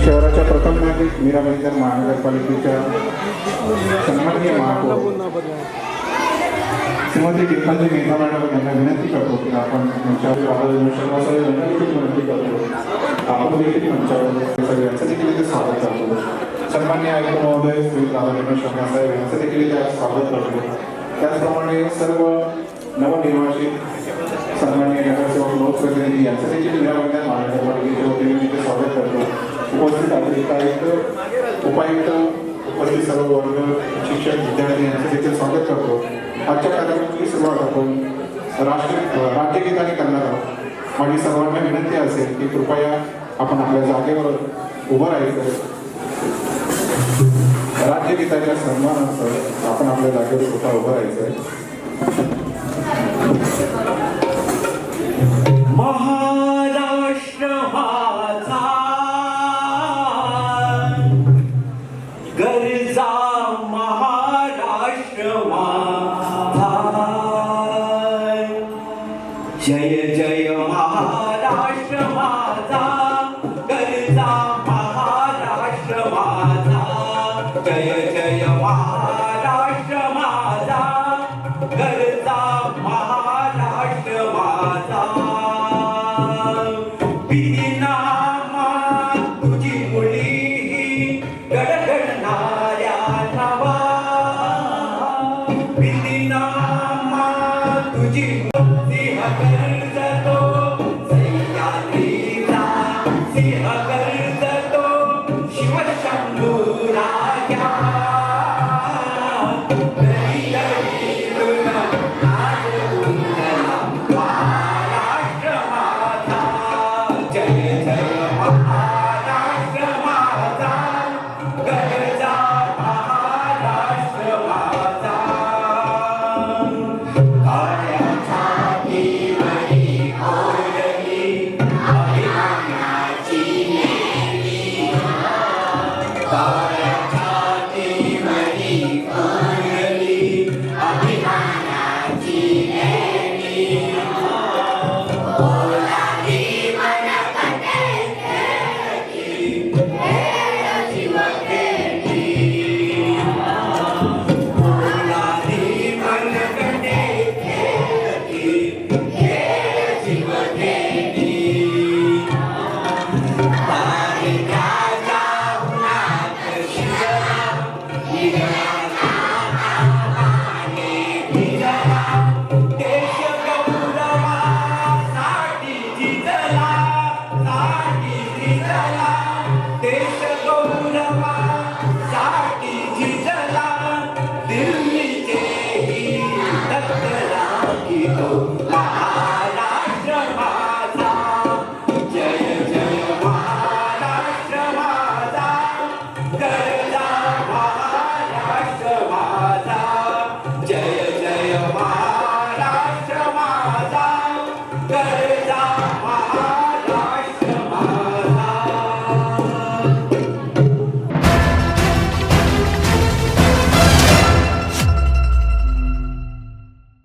शहराच्या प्रथम नागरिक मीरा भाईंदर महानगरपालिकेच्या सन्माननीय महापौर श्रीमती टिंकलजी मेहता मॅडम यांना विनंती करतो की आपण मंचावर विनंती करतो आपण देखील मंचावर सगळ्यांचं देखील स्वागत करतो. सन्माननीय आयुक्त महोदय श्री राधाकृष्ण शर्मा साहेब यांचं देखील स्वागत करतो. त्याचप्रमाणे सर्व नवनिर्वाचित सन्माननीय नगरसेवक लोकप्रतिनिधी यांचं देखील मीरा भाईंदर महानगरपालिकेच्या वतीने स्वागत करतो. उपस्थित अतिरिक्त आयुक्त उपायुक्त उपस्थित सर्व वर्ग शिक्षक विद्यार्थी यांचं देखील स्वागत करतो. आजच्या कार्यक्रमाची सुरुवात आपण राज्यगीताने करणार आहोत. माझी सर्वांना विनंती असेल की कृपया आपण आपल्या जागेवर उभं राहायचं. राज्यगीताच्या सन्मानार्थ आपण आपल्या जागेवर स्वतः उभं राहायचंय. महाराष्ट्र माझा गरजा महाराष्ट्र माझा जय जय महाराष्ट्र माझा गरजा महाराष्ट्र माझा जय जय महाराष्ट्र माझा गरजा महाराष्ट्र माझा बिनामा तुझी मुली गडगडणाऱ्या नवा बिनामा तुझी सिंह गरजतो सह्याद्रीचा सिंह गरजतो शिवशंभू राजा Oh